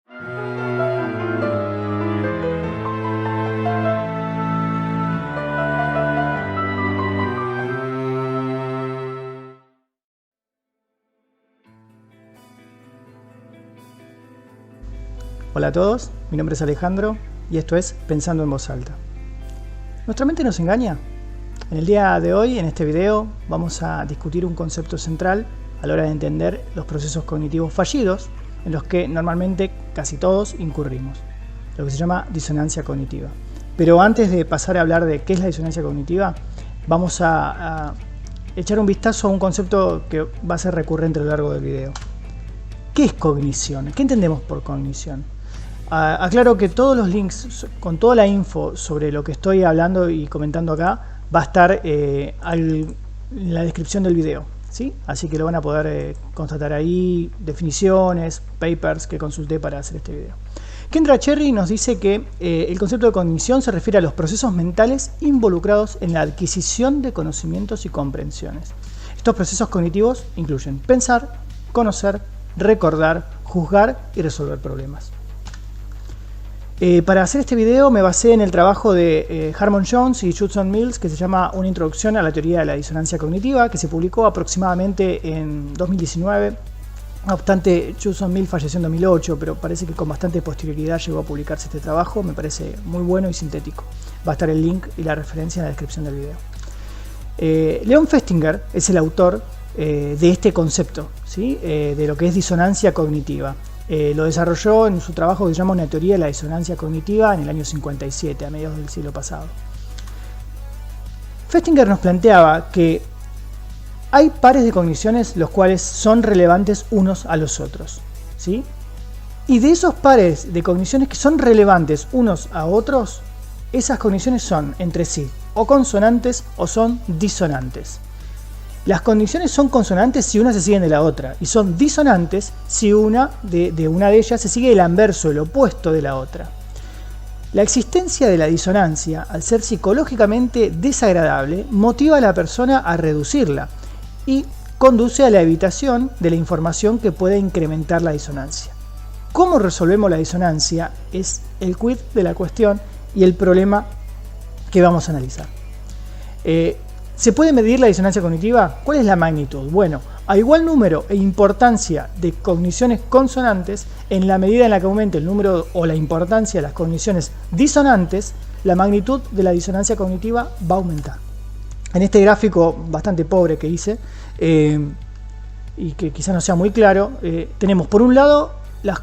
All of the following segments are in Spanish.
Hola a todos, mi nombre es Alejandro y esto es Pensando en Voz Alta. ¿Nuestra mente nos engaña? En el día de hoy, en este video, vamos a discutir un concepto central a la hora de entender los procesos cognitivos fallidos en los que normalmente casi todos incurrimos, lo que se llama disonancia cognitiva. Pero antes de pasar a hablar de qué es la disonancia cognitiva, vamos a echar un vistazo a un concepto que va a ser recurrente a lo largo del video. ¿Qué es cognición? ¿Qué entendemos por cognición? Aclaro que todos los links con toda la info sobre lo que estoy hablando y comentando acá va a estar en la descripción del video, ¿sí? Así que lo van a poder constatar ahí, definiciones, papers que consulté para hacer este video. Kendra Cherry nos dice que el concepto de cognición se refiere a los procesos mentales involucrados en la adquisición de conocimientos y comprensiones. Estos procesos cognitivos incluyen pensar, conocer, recordar, juzgar y resolver problemas. Para hacer este video me basé en el trabajo de Harmon Jones y Judson Mills, que se llama Una introducción a la teoría de la disonancia cognitiva, que se publicó aproximadamente en 2019. No obstante, Judson Mills falleció en 2008, pero parece que con bastante posterioridad llegó a publicarse este trabajo. Me parece muy bueno y sintético. Va a estar el link y la referencia en la descripción del video. Leon Festinger es el autor de este concepto, ¿sí? De lo que es disonancia cognitiva. Lo desarrolló en su trabajo que se llama Una teoría de la disonancia cognitiva en el año 57, a mediados del siglo pasado. Festinger nos planteaba que hay pares de cogniciones los cuales son relevantes unos a los otros, ¿sí? Y de esos pares de cogniciones que son relevantes unos a otros, esas cogniciones son entre sí o consonantes o son disonantes. Las condiciones son consonantes si una se sigue de la otra y son disonantes si una de ellas se sigue el anverso, el opuesto de la otra. La existencia de la disonancia, al ser psicológicamente desagradable, motiva a la persona a reducirla y conduce a la evitación de la información que puede incrementar la disonancia. ¿Cómo resolvemos la disonancia? Es el quid de la cuestión y el problema que vamos a analizar. ¿Se puede medir la disonancia cognitiva? ¿Cuál es la magnitud? Bueno, a igual número e importancia de cogniciones consonantes, en la medida en la que aumente el número o la importancia de las cogniciones disonantes, la magnitud de la disonancia cognitiva va a aumentar. En este gráfico bastante pobre que hice, y que quizá no sea muy claro, tenemos por un lado las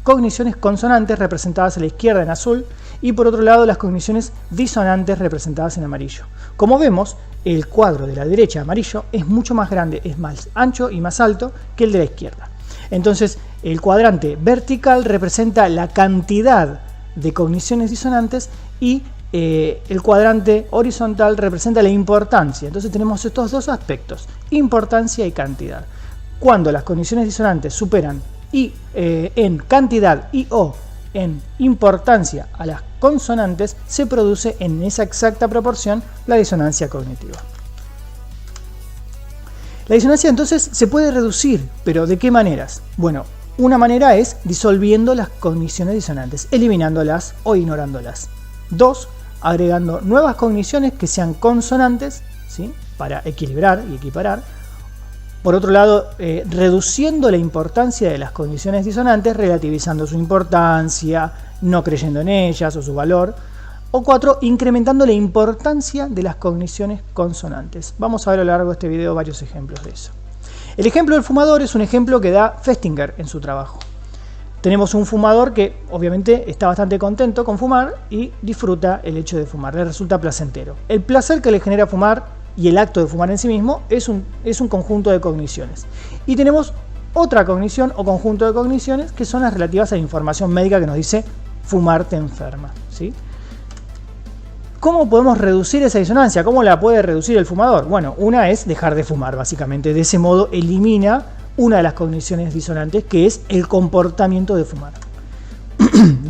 cogniciones consonantes representadas a la izquierda en azul y por otro lado las cogniciones disonantes representadas en amarillo. Como vemos, el cuadro de la derecha amarillo es mucho más grande, es más ancho y más alto que el de la izquierda. Entonces el cuadrante vertical representa la cantidad de cogniciones disonantes y el cuadrante horizontal representa la importancia. Entonces tenemos estos dos aspectos, importancia y cantidad. Cuando las cogniciones disonantes superan en cantidad y o en importancia a las consonantes, se produce en esa exacta proporción la disonancia cognitiva. La disonancia entonces se puede reducir, pero ¿de qué maneras? Bueno, una manera es disolviendo las cogniciones disonantes, eliminándolas o ignorándolas. 2, agregando nuevas cogniciones que sean consonantes, ¿sí? Para equilibrar y equiparar. Por otro lado, reduciendo la importancia de las cogniciones disonantes, relativizando su importancia, no creyendo en ellas o su valor. O 4, incrementando la importancia de las cogniciones consonantes. Vamos a ver a lo largo de este video varios ejemplos de eso. El ejemplo del fumador es un ejemplo que da Festinger en su trabajo. Tenemos un fumador que obviamente está bastante contento con fumar y disfruta el hecho de fumar, le resulta placentero. El placer que le genera fumar y el acto de fumar en sí mismo es un conjunto de cogniciones. Y tenemos otra cognición o conjunto de cogniciones que son las relativas a la información médica que nos dice fumar te enferma, ¿sí? ¿Cómo podemos reducir esa disonancia? ¿Cómo la puede reducir el fumador? Bueno, una es dejar de fumar, básicamente. De ese modo elimina una de las cogniciones disonantes, que es el comportamiento de fumar.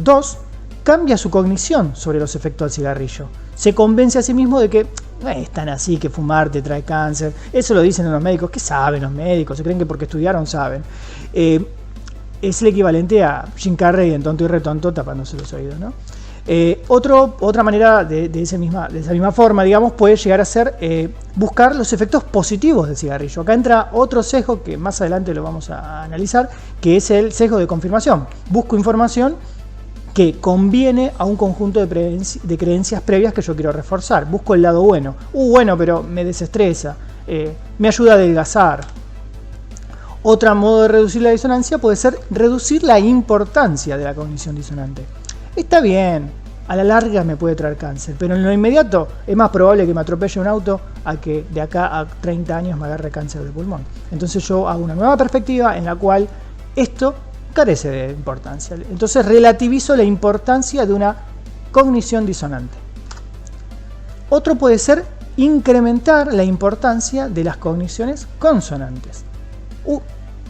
2, cambia su cognición sobre los efectos del cigarrillo. Se convence a sí mismo de que no es tan así, que fumar te trae cáncer. Eso lo dicen los médicos. ¿Qué saben los médicos? Se creen que porque estudiaron saben. es el equivalente a Jim Carrey en Tonto y Retonto tapándose los oídos, ¿no? Otra manera de esa misma forma, digamos, puede llegar a ser buscar los efectos positivos del cigarrillo. Acá entra otro sesgo que más adelante lo vamos a analizar, que es el sesgo de confirmación. Busco información que conviene a un conjunto de creencias previas que yo quiero reforzar. Busco el lado bueno. Bueno, pero me desestresa, me ayuda a adelgazar. Otro modo de reducir la disonancia puede ser reducir la importancia de la cognición disonante. Está bien, a la larga me puede traer cáncer, pero en lo inmediato es más probable que me atropelle un auto a que de acá a 30 años me agarre cáncer de pulmón. Entonces yo hago una nueva perspectiva en la cual esto carece de importancia. Entonces relativizo la importancia de una cognición disonante. Otro puede ser incrementar la importancia de las cogniciones consonantes.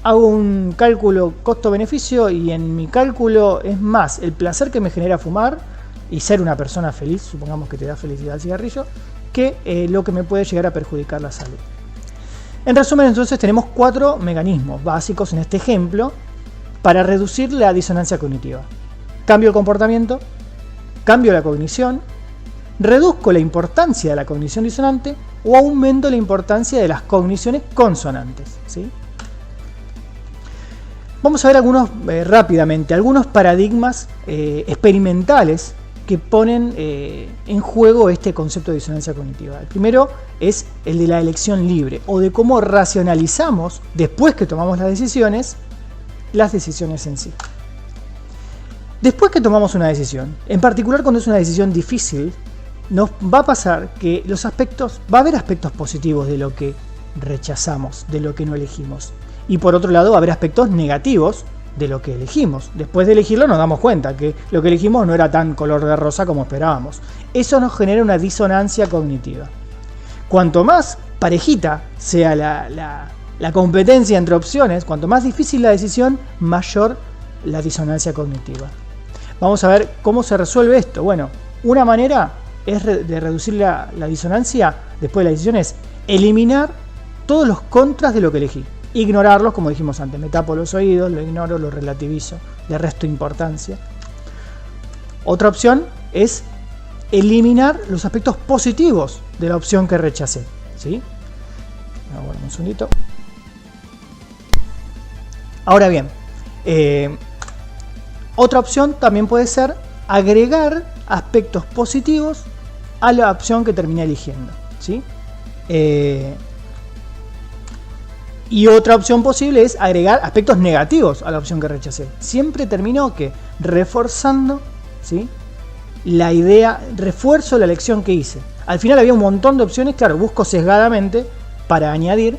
Hago un cálculo costo-beneficio y en mi cálculo es más el placer que me genera fumar y ser una persona feliz, supongamos que te da felicidad el cigarrillo, que lo que me puede llegar a perjudicar la salud. En resumen, entonces tenemos 4 mecanismos básicos en este ejemplo para reducir la disonancia cognitiva. Cambio el comportamiento, cambio la cognición, reduzco la importancia de la cognición disonante o aumento la importancia de las cogniciones consonantes, ¿sí? Vamos a ver rápidamente algunos paradigmas experimentales que ponen en juego este concepto de disonancia cognitiva. El primero es el de la elección libre, o de cómo racionalizamos, después que tomamos las decisiones en sí. Después que tomamos una decisión, en particular cuando es una decisión difícil, nos va a pasar que va a haber aspectos positivos de lo que rechazamos, de lo que no elegimos. Y por otro lado, va a haber aspectos negativos de lo que elegimos. Después de elegirlo nos damos cuenta que lo que elegimos no era tan color de rosa como esperábamos. Eso nos genera una disonancia cognitiva. Cuanto más parejita sea la competencia entre opciones, cuanto más difícil la decisión, mayor la disonancia cognitiva. Vamos a ver cómo se resuelve esto. Bueno, una manera de reducir la disonancia después de la decisión es eliminar todos los contras de lo que elegí. Ignorarlos, como dijimos antes, me tapo los oídos, lo ignoro, lo relativizo, le resto importancia. Otra opción es eliminar los aspectos positivos de la opción que rechacé, ¿sí? Bueno, un segundito. Ahora bien, otra opción también puede ser agregar aspectos positivos a la opción que terminé eligiendo, ¿sí? Y otra opción posible es agregar aspectos negativos a la opción que rechacé. Siempre termino reforzando, ¿sí?, la idea, refuerzo la elección que hice. Al final había un montón de opciones, claro, busco sesgadamente para añadir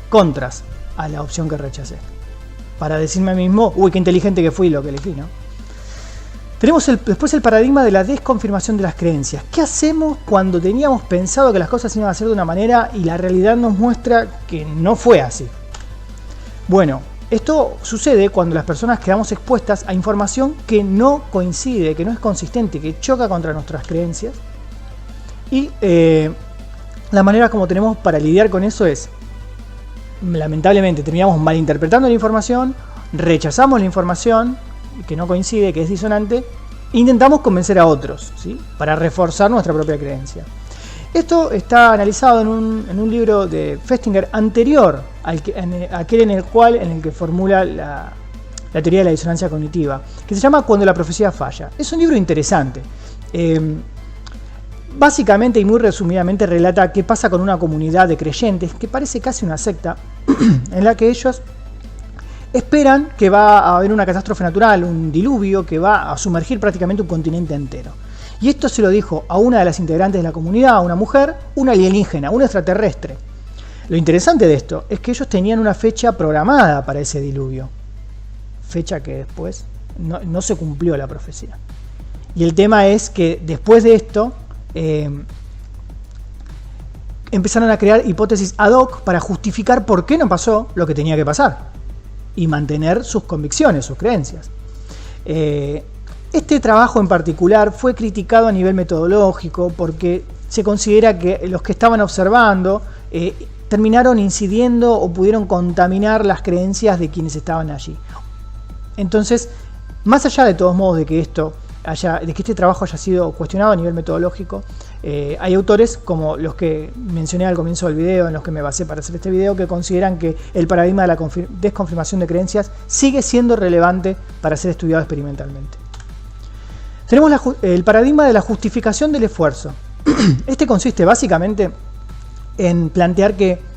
contras a la opción que rechacé. Para decirme a mí mismo, uy, qué inteligente que fui lo que elegí, ¿no? Tenemos después el paradigma de la desconfirmación de las creencias. ¿Qué hacemos cuando teníamos pensado que las cosas iban a ser de una manera y la realidad nos muestra que no fue así? Bueno, esto sucede cuando las personas quedamos expuestas a información que no coincide, que no es consistente, que choca contra nuestras creencias. Y la manera como tenemos para lidiar con eso es, lamentablemente, terminamos malinterpretando la información, rechazamos la información que no coincide, que es disonante, intentamos convencer a otros, ¿sí?, para reforzar nuestra propia creencia. Esto está analizado en un libro de Festinger anterior aquel en el que formula la teoría de la disonancia cognitiva, que se llama Cuando la profecía falla. Es un libro interesante. Básicamente y muy resumidamente relata qué pasa con una comunidad de creyentes que parece casi una secta, en la que ellos esperan que va a haber una catástrofe natural, un diluvio que va a sumergir prácticamente un continente entero. Y esto se lo dijo a una de las integrantes de la comunidad, a una mujer, un alienígena, un extraterrestre. Lo interesante de esto es que ellos tenían una fecha programada para ese diluvio. Fecha que después no se cumplió la profecía. Y el tema es que después de esto empezaron a crear hipótesis ad hoc para justificar por qué no pasó lo que tenía que pasar y mantener sus convicciones, sus creencias. Este trabajo en particular fue criticado a nivel metodológico porque se considera que los que estaban observando terminaron incidiendo o pudieron contaminar las creencias de quienes estaban allí. Entonces, más allá de todos modos de que este trabajo haya sido cuestionado a nivel metodológico, hay autores como los que mencioné al comienzo del video, en los que me basé para hacer este video, que consideran que el paradigma de la desconfirmación de creencias sigue siendo relevante para ser estudiado experimentalmente. Tenemos el paradigma de la justificación del esfuerzo. Este consiste básicamente en plantear que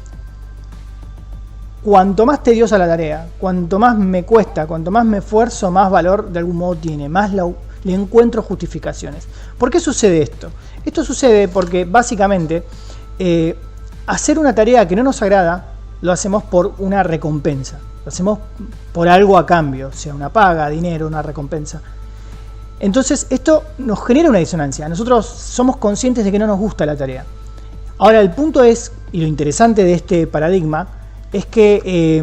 cuanto más tediosa la tarea, cuanto más me cuesta, cuanto más me esfuerzo, más valor de algún modo tiene, más le encuentro justificaciones. ¿Por qué sucede esto? Esto sucede porque básicamente hacer una tarea que no nos agrada lo hacemos por una recompensa, lo hacemos por algo a cambio, sea una paga, dinero, una recompensa. Entonces esto nos genera una disonancia. Nosotros somos conscientes de que no nos gusta la tarea. Ahora el punto es, y lo interesante de este paradigma, es que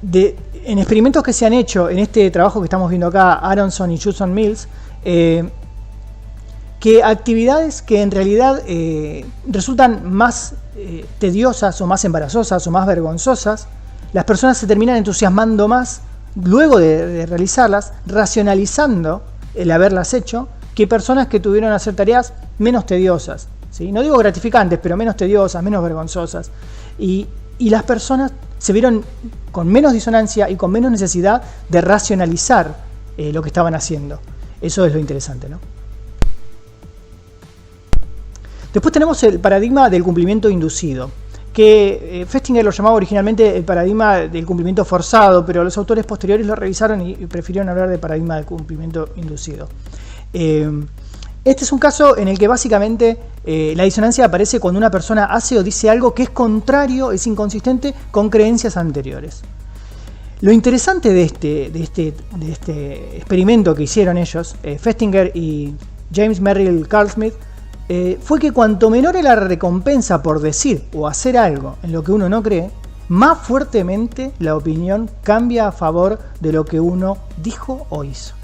en experimentos que se han hecho en este trabajo que estamos viendo acá, Aronson y Judson Mills, que actividades que en realidad resultan más tediosas o más embarazosas o más vergonzosas, las personas se terminan entusiasmando más luego de realizarlas, racionalizando el haberlas hecho, que personas que tuvieron que hacer tareas menos tediosas, ¿sí? No digo gratificantes, pero menos tediosas, menos vergonzosas. Y las personas se vieron con menos disonancia y con menos necesidad de racionalizar lo que estaban haciendo. Eso es lo interesante, ¿no? Después tenemos el paradigma del cumplimiento inducido, que Festinger lo llamaba originalmente el paradigma del cumplimiento forzado, pero los autores posteriores lo revisaron y prefirieron hablar del paradigma del cumplimiento inducido. Este es un caso en el que básicamente la disonancia aparece cuando una persona hace o dice algo que es contrario, es inconsistente con creencias anteriores. Lo interesante de este experimento que hicieron ellos, Festinger y James Merrill Carl-Smith, fue que cuanto menor es la recompensa por decir o hacer algo en lo que uno no cree, más fuertemente la opinión cambia a favor de lo que uno dijo o hizo.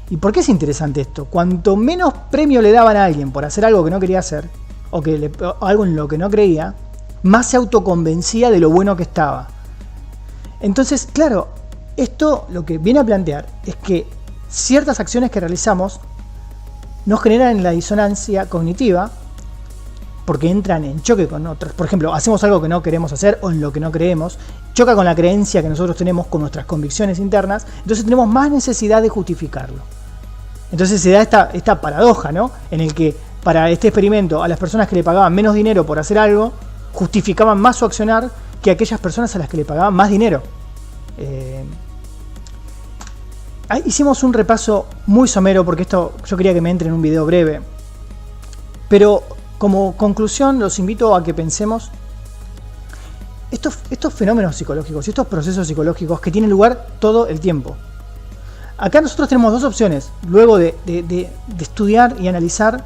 ¿Y por qué es interesante esto? Cuanto menos premio le daban a alguien por hacer algo que no quería hacer, o algo en lo que no creía, más se autoconvencía de lo bueno que estaba. Entonces, claro, esto lo que viene a plantear es que ciertas acciones que realizamos nos generan la disonancia cognitiva porque entran en choque con otras. Por ejemplo, hacemos algo que no queremos hacer o en lo que no creemos, choca con la creencia que nosotros tenemos, con nuestras convicciones internas, entonces tenemos más necesidad de justificarlo. Entonces se da esta paradoja, ¿no? En el que para este experimento a las personas que le pagaban menos dinero por hacer algo, justificaban más su accionar que aquellas personas a las que le pagaban más dinero. Hicimos un repaso muy somero porque esto yo quería que me entre en un video breve, pero como conclusión los invito a que pensemos estos fenómenos psicológicos y estos procesos psicológicos que tienen lugar todo el tiempo. Acá nosotros tenemos dos opciones luego de estudiar y analizar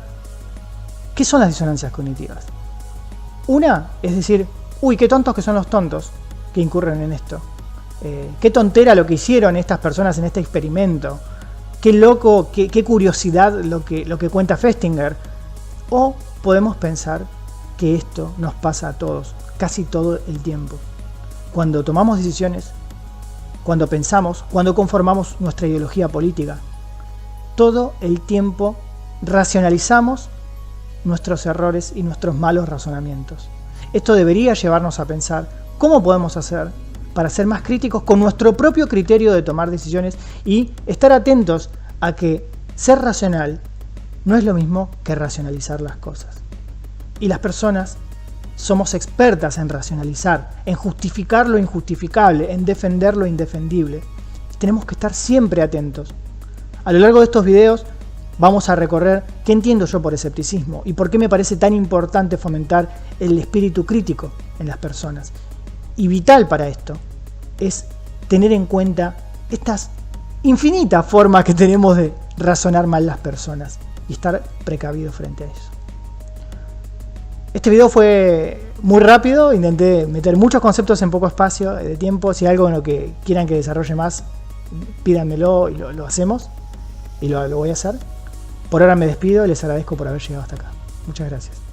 qué son las disonancias cognitivas. Una es decir, uy, qué tontos que son los tontos que incurren en esto. Qué tontera lo que hicieron estas personas en este experimento. Qué loco, qué curiosidad lo que cuenta Festinger. O podemos pensar que esto nos pasa a todos, casi todo el tiempo. Cuando tomamos decisiones, cuando pensamos, cuando conformamos nuestra ideología política, todo el tiempo racionalizamos nuestros errores y nuestros malos razonamientos. Esto debería llevarnos a pensar cómo podemos hacer para ser más críticos con nuestro propio criterio de tomar decisiones y estar atentos a que ser racional no es lo mismo que racionalizar las cosas. Y las personas somos expertas en racionalizar, en justificar lo injustificable, en defender lo indefendible. Tenemos que estar siempre atentos. A lo largo de estos videos vamos a recorrer qué entiendo yo por escepticismo y por qué me parece tan importante fomentar el espíritu crítico en las personas. Y vital para esto es tener en cuenta estas infinitas formas que tenemos de razonar mal las personas y estar precavidos frente a eso. Este video fue muy rápido, intenté meter muchos conceptos en poco espacio de tiempo. Si hay algo en lo que quieran que desarrolle más, pídanmelo y lo hacemos y lo voy a hacer. Por ahora me despido y les agradezco por haber llegado hasta acá. Muchas gracias.